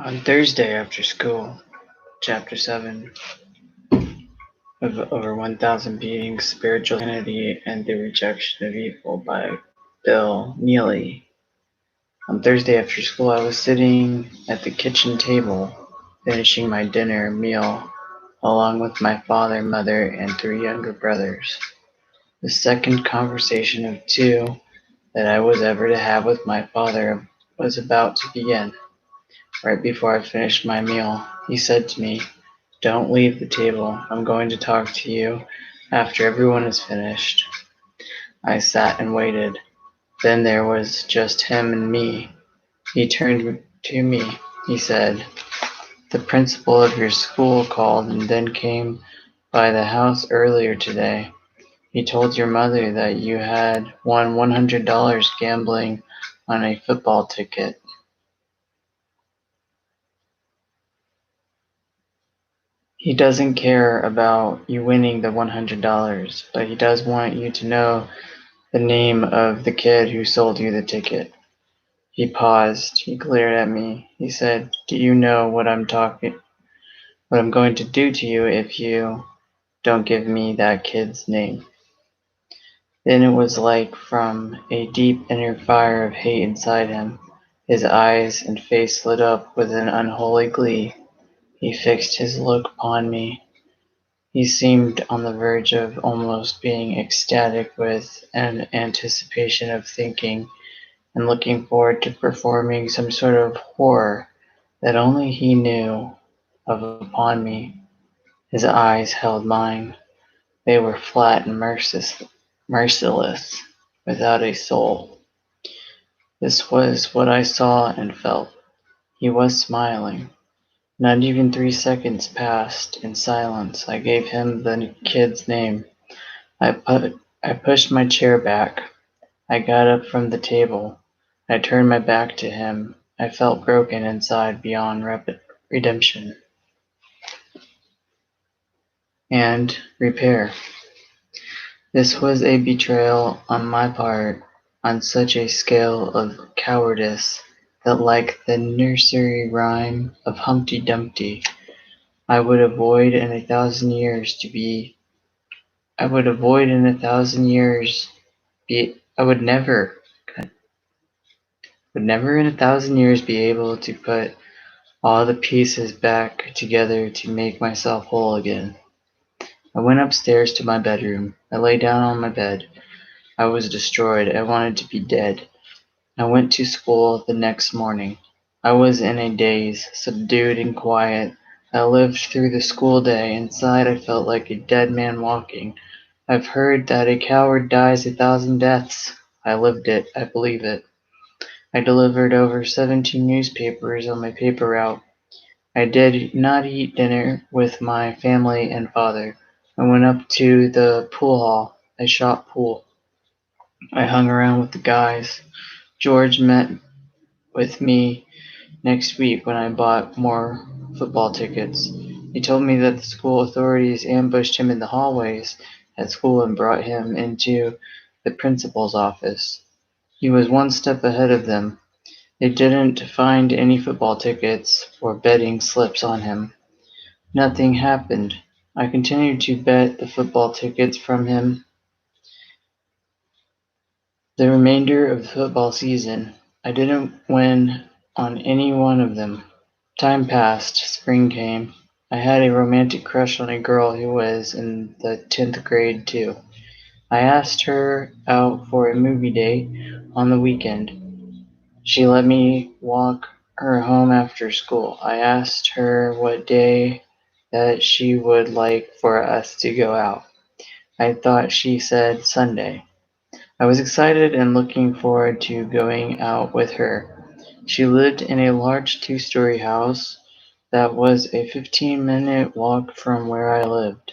On Thursday after school, Chapter 7 of Over 1,000 Beings, Spiritual Sanity, and the Rejection of Evil by Bill Neely. On Thursday after school, I was sitting at the kitchen table, finishing my dinner meal, along with my father, mother, and three younger brothers. The second conversation of two that I was ever to have with my father was about to begin. Right before I finished my meal, he said to me, "Don't leave the table. I'm going to talk to you after everyone is finished." I sat and waited. Then there was just him and me. He turned to me. He said, "The principal of your school called and then came by the house earlier today. He told your mother that you had won $100 gambling on a football ticket." He doesn't care about you winning the $100, but he does want you to know the name of the kid who sold you the ticket. He paused. He glared at me. He said, "Do you know what I'm going to do to you if you don't give me that kid's name?" Then it was like from a deep inner fire of hate inside him. His eyes and face lit up with an unholy glee. He fixed his look upon me. He seemed on the verge of almost being ecstatic with an anticipation of thinking and looking forward to performing some sort of horror that only he knew of upon me. His eyes held mine. They were flat and merciless, without a soul. This was what I saw and felt. He was smiling. Not even 3 seconds passed in silence. I gave him the kid's name. I pushed my chair back. I got up from the table. I turned my back to him. I felt broken inside beyond redemption and repair. This was a betrayal on my part on such a scale of cowardice that, like the nursery rhyme of Humpty Dumpty, I would avoid in a thousand years I would avoid in a thousand years I would never in a thousand years be able to put all the pieces back together to make myself whole again. I went upstairs to my bedroom. I lay down on my bed. I was destroyed. I wanted to be dead. I went to school the next morning. I was in a daze, subdued and quiet. I lived through the school day. Inside I felt like a dead man walking. I've heard that a coward dies 1,000 deaths. I lived it. I believe it. I delivered over 17 newspapers on my paper route. I did not eat dinner with my family and father. I went up to the pool hall. I shot pool. I hung around with the guys. George met with me next week when I bought more football tickets. He told me that the school authorities ambushed him in the hallways at school and brought him into the principal's office. He was one step ahead of them. They didn't find any football tickets or betting slips on him. Nothing happened. I continued to bet the football tickets from him the remainder of the football season. I didn't win on any one of them. Time passed. Spring came. I had a romantic crush on a girl who was in the 10th grade too. I asked her out for a movie date on the weekend. She let me walk her home after school. I asked her what day that she would like for us to go out. I thought she said Sunday. I was excited and looking forward to going out with her. She lived in a large 2-story house that was a 15-minute walk from where I lived.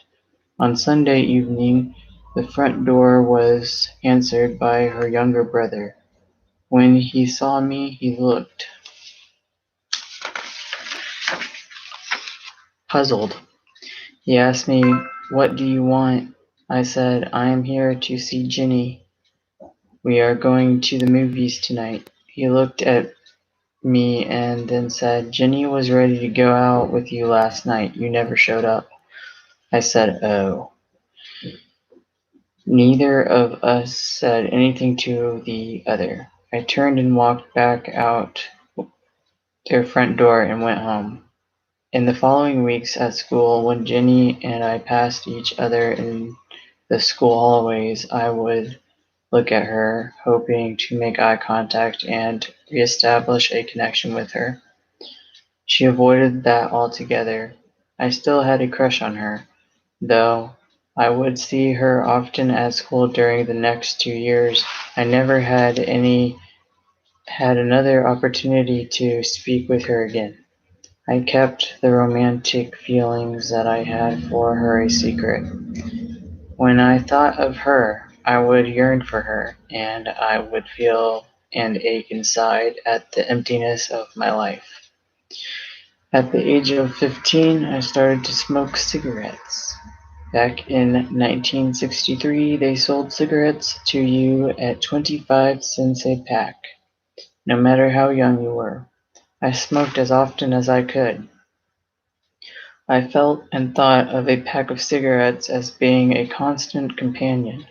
On Sunday evening, the front door was answered by her younger brother. When he saw me, he looked puzzled. He asked me, "What do you want?" I said, "I am here to see Ginny. We are going to the movies tonight." He looked at me and then said, "Jenny was ready to go out with you last night. You never showed up." I said, "Oh." Neither of us said anything to the other. I turned and walked back out their front door and went home. In the following weeks at school, when Jenny and I passed each other in the school hallways, I would look at her, hoping to make eye contact and reestablish a connection with her. She avoided that altogether. I still had a crush on her, though I would see her often at school during the next 2 years. I never had another opportunity to speak with her again. I kept the romantic feelings that I had for her a secret. When I thought of her, I would yearn for her, and I would feel an ache inside at the emptiness of my life. At the age of 15, I started to smoke cigarettes. Back in 1963, they sold cigarettes to you at 25 cents a pack, no matter how young you were. I smoked as often as I could. I felt and thought of a pack of cigarettes as being a constant companion.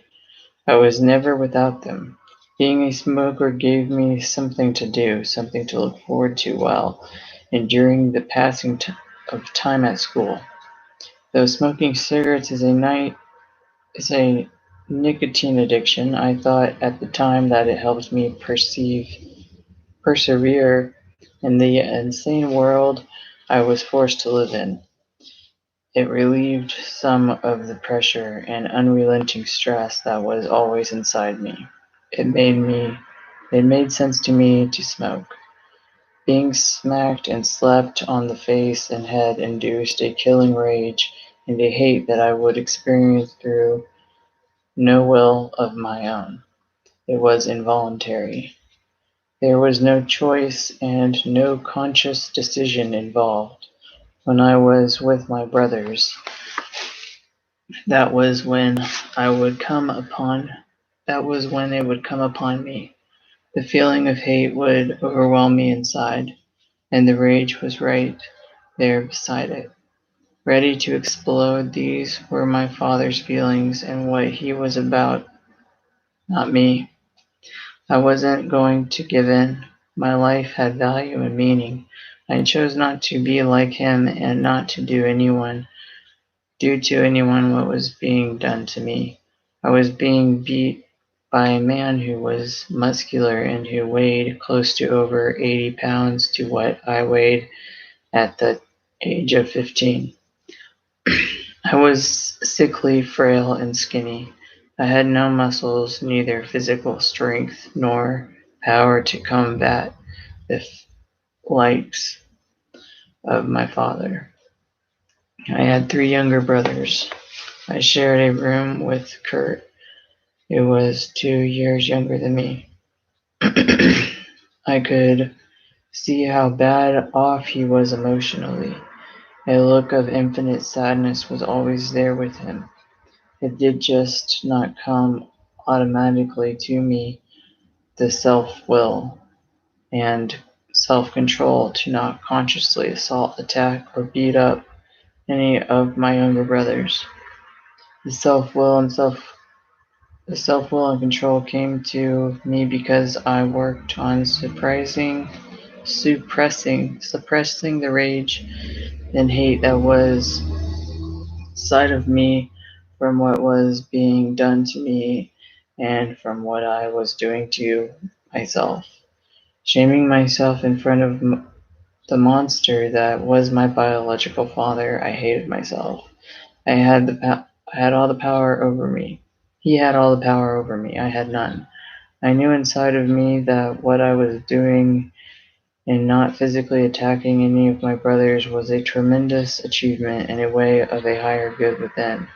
I was never without them. Being a smoker gave me something to do, something to look forward to while enduring the passing of time at school. Though smoking cigarettes is a nicotine addiction, I thought at the time that it helped me persevere in the insane world I was forced to live in. It relieved some of the pressure and unrelenting stress that was always inside me. It made me it made sense to me to smoke. Being smacked and slapped on the face and head induced a killing rage and a hate that I would experience through no will of my own. It was involuntary. There was no choice and no conscious decision involved. When I was with my brothers, that was when I would come upon that was when it would come upon me. The feeling of hate would overwhelm me inside, and the rage was right there beside it, ready to explode. These were my father's feelings and what he was about, not me. I wasn't going to give in. My life had value and meaning. I chose not to be like him and not to do to anyone what was being done to me. I was being beat by a man who was muscular and who weighed close to over 80 pounds to what I weighed at the age of 15. I was sickly, frail, and skinny. I had no muscles, neither physical strength nor power to combat the likes of my father. I had 3 younger brothers. I shared a room with Kurt, who was 2 years younger than me. I could see how bad off he was emotionally. A look of infinite sadness was always there with him. It did just not come automatically to me, the self-will and self-control to not consciously assault, attack, or beat up any of my younger brothers. The self-will and control came to me because I worked on suppressing the rage and hate that was inside of me from what was being done to me and from what I was doing to myself. Shaming myself in front of the monster that was my biological father, I hated myself. I had all the power over me. He had all the power over me. I had none. I knew inside of me that what I was doing in not physically attacking any of my brothers was a tremendous achievement and a way of a higher good within.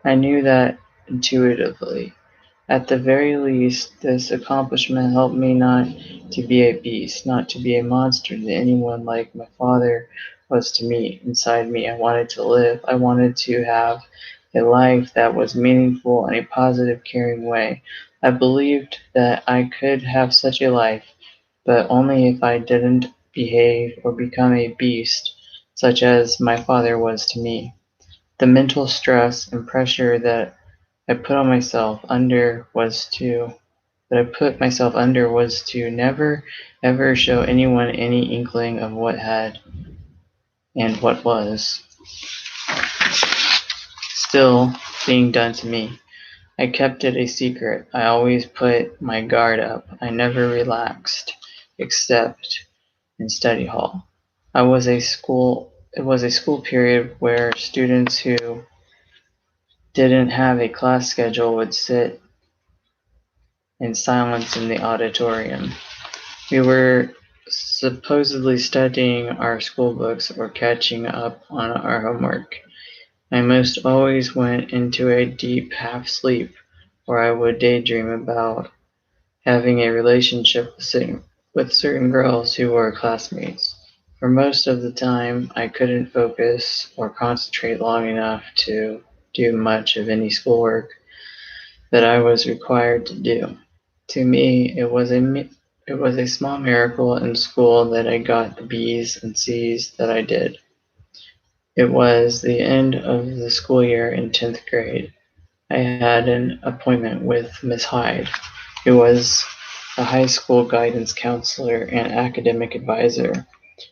I knew that intuitively. At the very least, this accomplishment helped me not to be a beast, not to be a monster to anyone like my father was to me. Inside me, I wanted to live. I wanted to have a life that was meaningful in a positive, caring way. I believed that I could have such a life, but only if I didn't behave, or become a beast, such as my father was to me. The mental stress and pressure I put myself under was to never ever show anyone any inkling of what had and what was still being done to me. I kept it a secret. I always put my guard up. I never relaxed, except in study hall. It was a school period where students who didn't have a class schedule would sit in silence in the auditorium. We were supposedly studying our school books or catching up on our homework. I most always went into a deep half sleep where I would daydream about having a relationship with certain girls who were classmates. For most of the time, I couldn't focus or concentrate long enough to do much of any schoolwork that I was required to do. To me, it was a small miracle in school that I got the B's and C's that I did. It was the end of the school year in 10th grade. I had an appointment with Miss Hyde, who was a high school guidance counselor and academic advisor.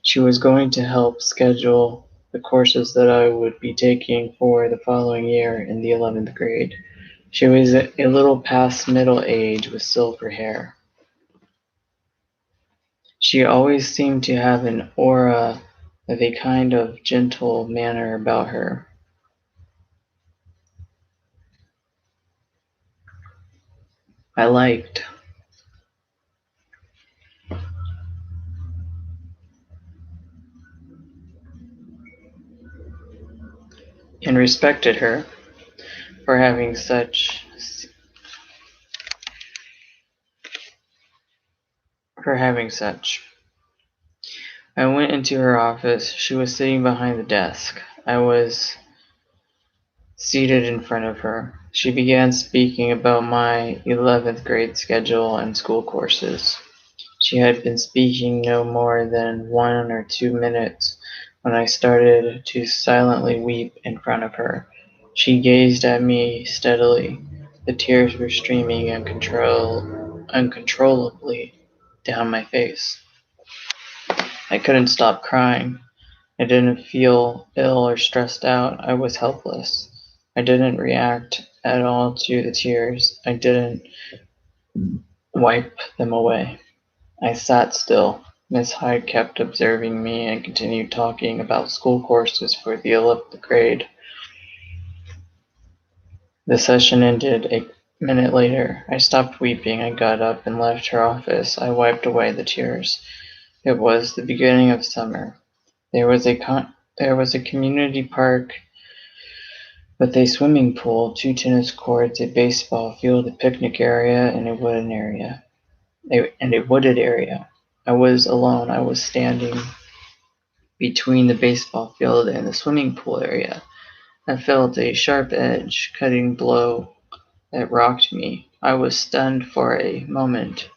She was going to help schedule the courses that I would be taking for the following year in the 11th grade. She was a little past middle age with silver hair. She always seemed to have an aura of a kind of gentle manner about her. I liked and respected her for having such for having such. I went into her office. She was sitting behind the desk. I was seated in front of her. She began speaking about my 11th grade schedule and school courses. She had been speaking no more than 1 or 2 minutes when I started to silently weep in front of her. She gazed at me steadily. The tears were streaming uncontrollably down my face. I couldn't stop crying. I didn't feel ill or stressed out. I was helpless. I didn't react at all to the tears. I didn't wipe them away. I sat still. Miss Hyde kept observing me and continued talking about school courses for the 11th grade. The session ended a minute later. I stopped weeping. I got up and left her office. I wiped away the tears. It was the beginning of summer. There was a community park with a swimming pool, 2 tennis courts, a baseball field, a picnic area, and a wooded area. I was alone. I was standing between the baseball field and the swimming pool area. I felt a sharp edge cutting blow that rocked me. I was stunned for a moment.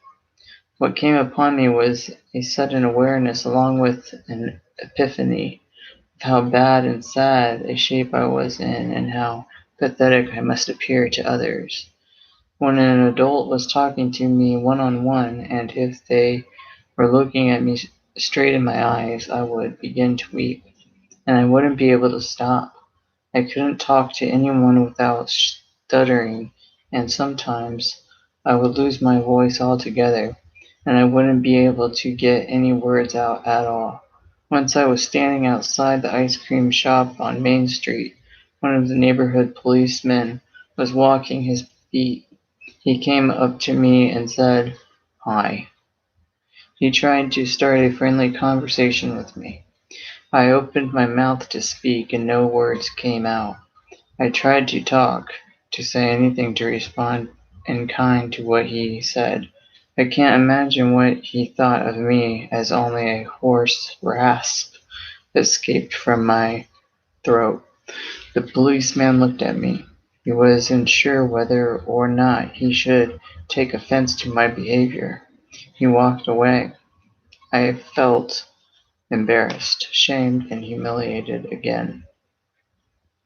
What came upon me was a sudden awareness along with an epiphany of how bad and sad a shape I was in and how pathetic I must appear to others. When an adult was talking to me one-on-one, and if they were looking at me straight in my eyes, I would begin to weep, and I wouldn't be able to stop. I couldn't talk to anyone without stuttering, and sometimes I would lose my voice altogether, and I wouldn't be able to get any words out at all. Once I was standing outside the ice cream shop on Main Street. One of the neighborhood policemen was walking his beat. He came up to me and said, "Hi." He tried to start a friendly conversation with me. I opened my mouth to speak and no words came out. I tried to talk, to say anything to respond in kind to what he said. I can't imagine what he thought of me, as only a hoarse rasp escaped from my throat. The policeman looked at me. He wasn't sure whether or not he should take offense to my behavior. He walked away. I felt embarrassed, shamed, and humiliated again.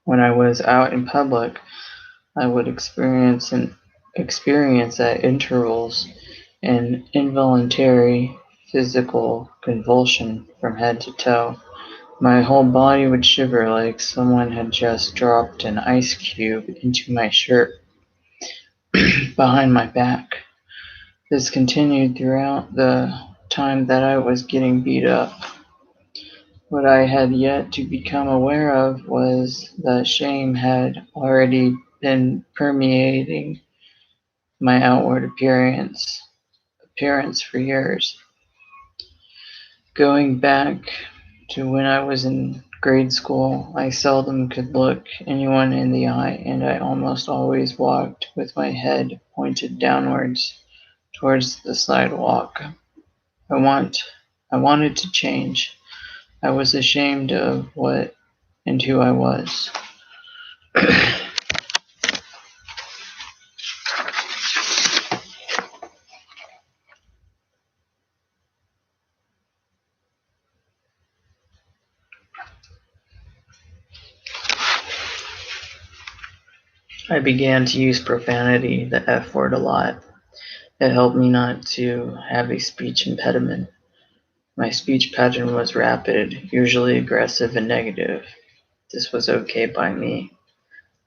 When I was out in public, I would experience at intervals an involuntary physical convulsion from head to toe. My whole body would shiver like someone had just dropped an ice cube into my shirt behind my back. This continued throughout the time that I was getting beat up. What I had yet to become aware of was that shame had already been permeating my outward appearance for years. Going back to when I was in grade school, I seldom could look anyone in the eye, and I almost always walked with my head pointed downwards towards the sidewalk. I want I wanted to change. I was ashamed of what and who I was. I began to use profanity, the F word, a lot. It helped me not to have a speech impediment. My speech pattern was rapid, usually aggressive and negative. This was okay by me.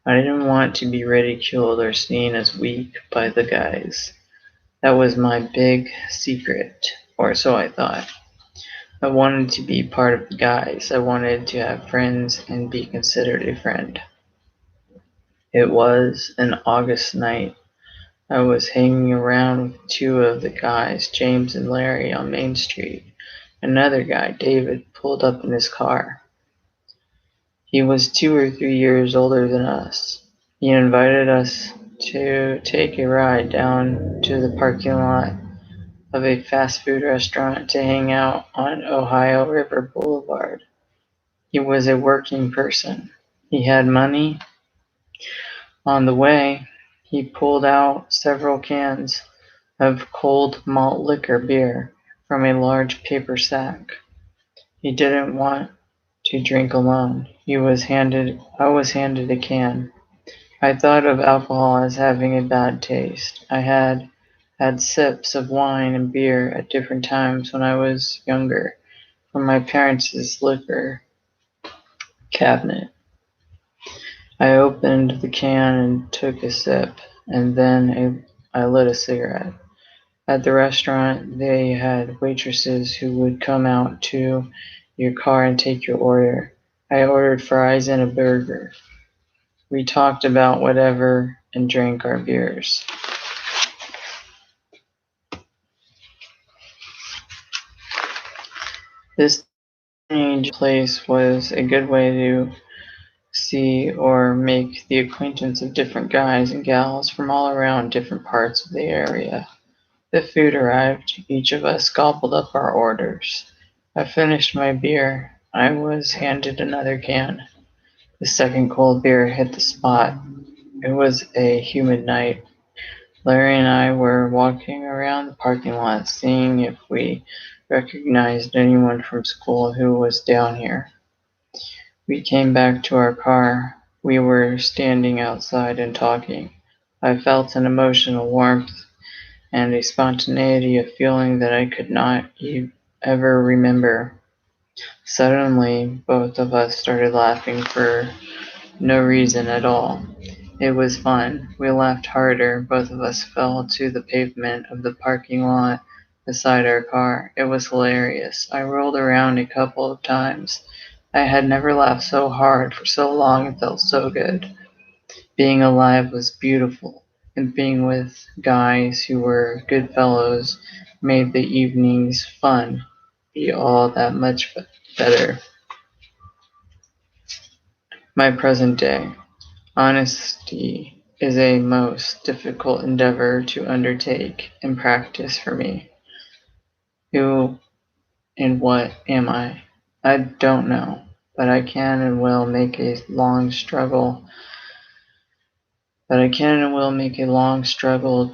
I didn't want to be ridiculed or seen as weak by the guys. That was my big secret, or so I thought. I wanted to be part of the guys. I wanted to have friends and be considered a friend. It was an August night. I was hanging around with two of the guys, James and Larry, on Main Street. Another guy, David, pulled up in his car. He was 2 or 3 years older than us. He invited us to take a ride down to the parking lot of a fast food restaurant to hang out on Ohio River Boulevard. He was a working person. He had money. On the way, he pulled out several cans of cold malt liquor beer from a large paper sack. He didn't want to drink alone. I was handed a can. I thought of alcohol as having a bad taste. I had had sips of wine and beer at different times when I was younger from my parents' liquor cabinet. I opened the can and took a sip, and then I lit a cigarette. At the restaurant, they had waitresses who would come out to your car and take your order. I ordered fries and a burger. We talked about whatever and drank our beers. This strange place was a good way to see or make the acquaintance of different guys and gals from all around different parts of the area. The food arrived. Each of us gobbled up our orders. I finished my beer. I was handed another can. The second cold beer hit the spot. It was a humid night. Larry and I were walking around the parking lot, seeing if we recognized anyone from school who was down here. We came back to our car. We were standing outside and talking. I felt an emotional warmth and a spontaneity of feeling that I could not ever remember. Suddenly, both of us started laughing for no reason at all. It was fun. We laughed harder. Both of us fell to the pavement of the parking lot beside our car. It was hilarious. I rolled around a couple of times. I had never laughed so hard for so long and felt so good. Being alive was beautiful, and being with guys who were good fellows made the evenings fun be all that much better. My present day. Honesty is a most difficult endeavor to undertake and practice for me. Who and what am I? I don't know, but I can and will make a long struggle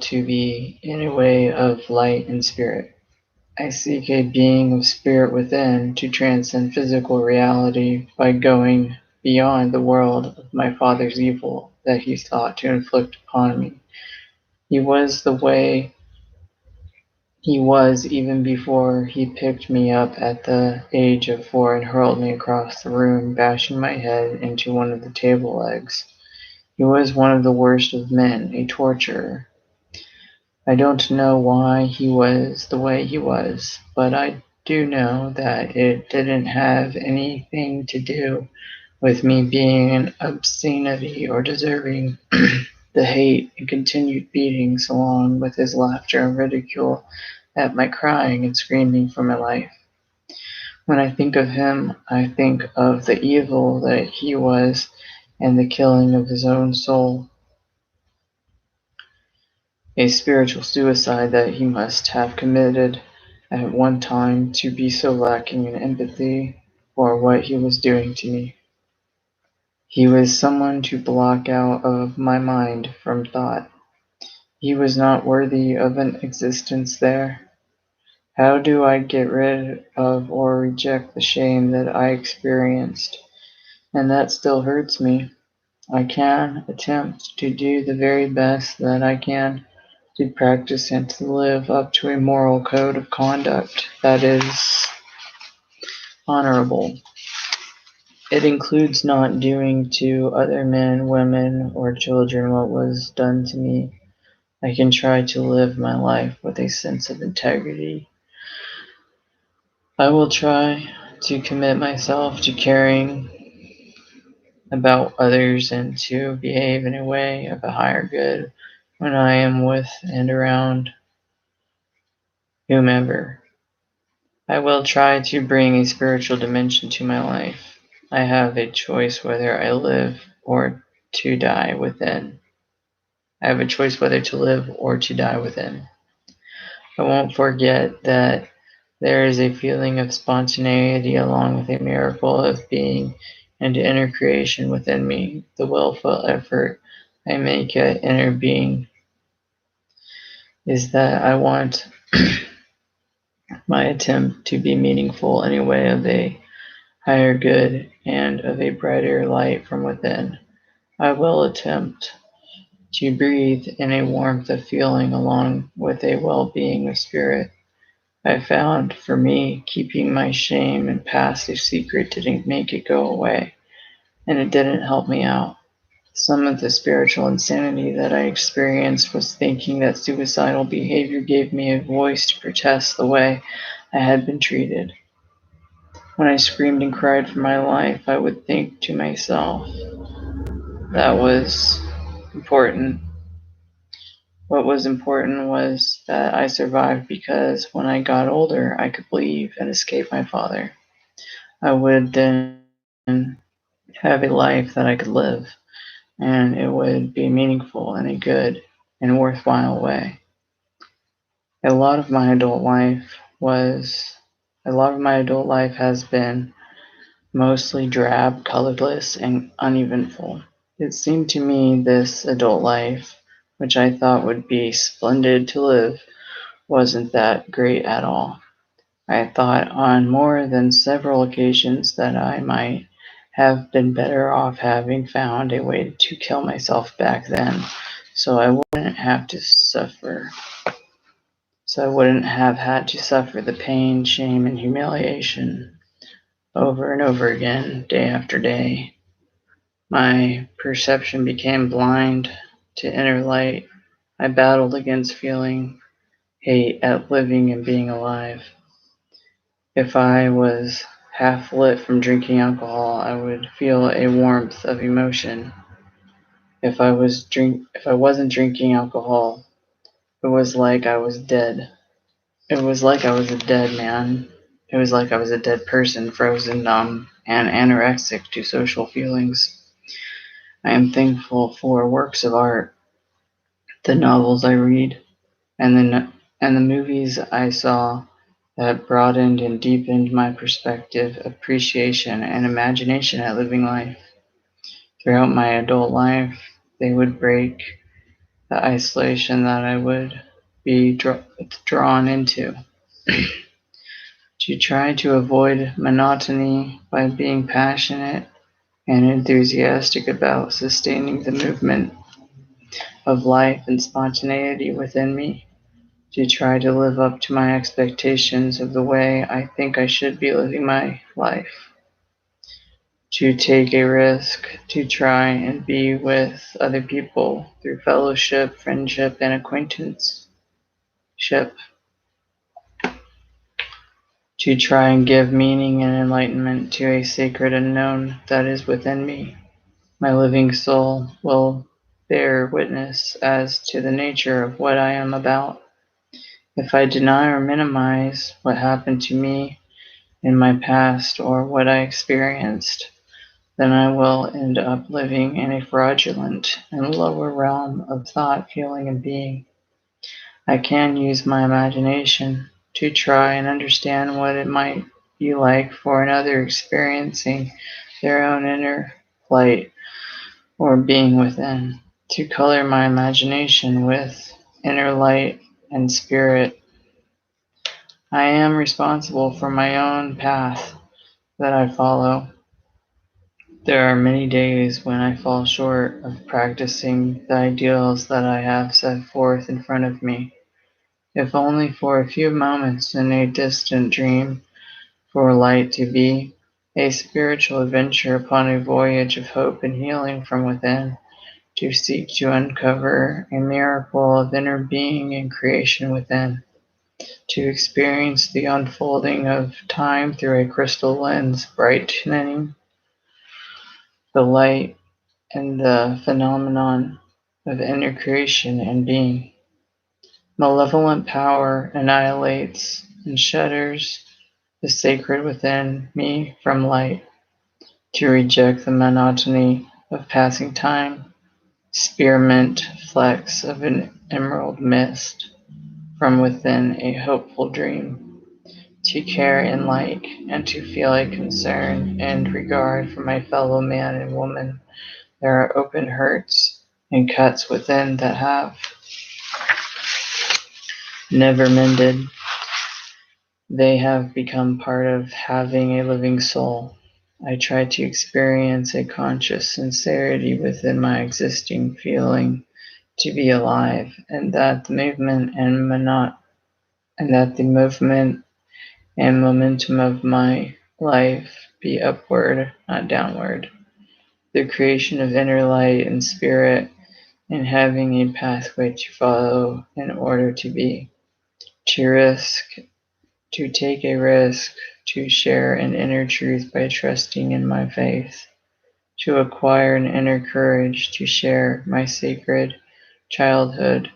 to be in a way of light and spirit. I seek a being of spirit within to transcend physical reality by going beyond the world of my father's evil that he sought to inflict upon me. He was the way he was even before he picked me up at the age of 4 and hurled me across the room, bashing my head into one of the table legs. He was one of the worst of men, a torturer. I don't know why he was the way he was, but I do know that it didn't have anything to do with me being an obscenity or deserving the hate and continued beatings along with his laughter and ridicule at my crying and screaming for my life. When I think of him, I think of the evil that he was and the killing of his own soul. A spiritual suicide that he must have committed at one time to be so lacking in empathy for what he was doing to me. He was someone to block out of my mind from thought. He was not worthy of an existence there. How do I get rid of or reject the shame that I experienced? And that still hurts me. I can attempt to do the very best that I can to practice and to live up to a moral code of conduct that is honorable. It includes not doing to other men, women, or children what was done to me. I can try to live my life with a sense of integrity. I will try to commit myself to caring about others and to behave in a way of a higher good when I am with and around whomever. I will try to bring a spiritual dimension to my life. I have a choice whether I live or to die within. I have a choice whether to live or to die within. I won't forget that there is a feeling of spontaneity along with a miracle of being and inner creation within me, the willful effort I make at inner being is that I want my attempt to be meaningful in a way of a higher good and of a brighter light from within. I will attempt to breathe in a warmth of feeling along with a well-being of spirit. I found for me keeping my shame and past a secret didn't make it go away, and it didn't help me out. Some of the spiritual insanity that I experienced was thinking that suicidal behavior gave me a voice to protest the way I had been treated. When I screamed and cried for my life, I would think to myself, that was important. What was important was that I survived because when I got older, I could leave and escape my father. I would then have a life that I could live, and it would be meaningful in a good and worthwhile way. A lot of my adult life was, a lot of my adult life has been mostly drab, colorless, and uneventful. It seemed to me this adult life, which I thought would be splendid to live, wasn't that great at all. I thought on more than several occasions that I might have been better off having found a way to kill myself back then, so I wouldn't have to suffer. So I wouldn't have had to suffer the pain, shame, and humiliation over and over again, day after day. My perception became blind to inner light. I battled against feeling hate at living and being alive. If I was half lit from drinking alcohol, I would feel a warmth of emotion. If I wasn't drinking alcohol, it was like I was dead. It was like I was a dead man. It was like I was a dead person, frozen, numb, and anorexic to social feelings. I am thankful for works of art, the novels I read, and the movies I saw that broadened and deepened my perspective, appreciation, and imagination at living life. Throughout my adult life, they would break the isolation that I would be drawn into. To try to avoid monotony by being passionate and enthusiastic about sustaining the movement of life and spontaneity within me. To try to live up to my expectations of the way I think I should be living my life. To take a risk, to try and be with other people through fellowship, friendship, and acquaintanceship. To try and give meaning and enlightenment to a sacred unknown that is within me. My living soul will bear witness as to the nature of what I am about. If I deny or minimize what happened to me in my past or what I experienced, then I will end up living in a fraudulent and lower realm of thought, feeling, and being. I can use my imagination to try and understand what it might be like for another experiencing their own inner light or being within, to color my imagination with inner light and spirit. I am responsible for my own path that I follow. There are many days when I fall short of practicing the ideals that I have set forth in front of me, if only for a few moments in a distant dream, for light to be a spiritual adventure upon a voyage of hope and healing from within, to seek to uncover a miracle of inner being and creation within, to experience the unfolding of time through a crystal lens, brightening the light and the phenomenon of inner creation and being. Malevolent power annihilates and shudders the sacred within me from light, to reject the monotony of passing time, spearmint flecks of an emerald mist from within a hopeful dream, to care and like and to feel a concern and regard for my fellow man and woman. There are open hurts and cuts within that have never mended. They have become part of having a living soul. I try to experience a conscious sincerity within my existing feeling to be alive, and that the movement and momentum of my life be upward, not downward. The creation of inner light and spirit, and having a pathway to follow in order to be. To risk, to take a risk, to share an inner truth by trusting in my faith, to acquire an inner courage to share my sacred childhood.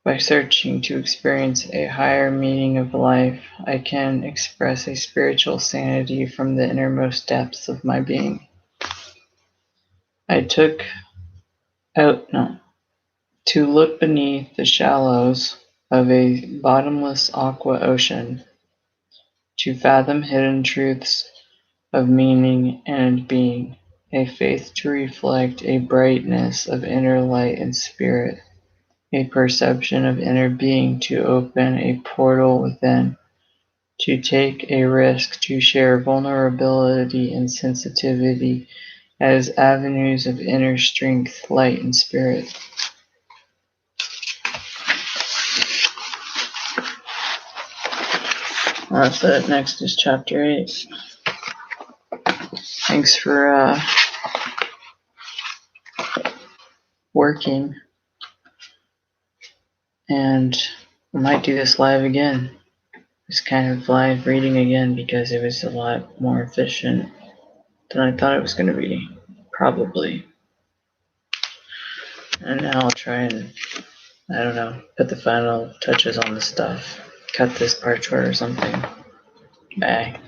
By searching to experience a higher meaning of life, I can express a spiritual sanity from the innermost depths of my being. I took out, no, to look beneath the shallows of a bottomless aqua ocean, to fathom hidden truths of meaning and being, a faith to reflect a brightness of inner light and spirit, a perception of inner being to open a portal within, to take a risk to share vulnerability and sensitivity as avenues of inner strength, light, and spirit. That's it. Next is chapter 8. Thanks for working, and I might do this live again. It's kind of live reading again because it was a lot more efficient than I thought it was going to be, probably. And now I'll try and, I don't know, put the final touches on the stuff. Cut this part short or something. Bye.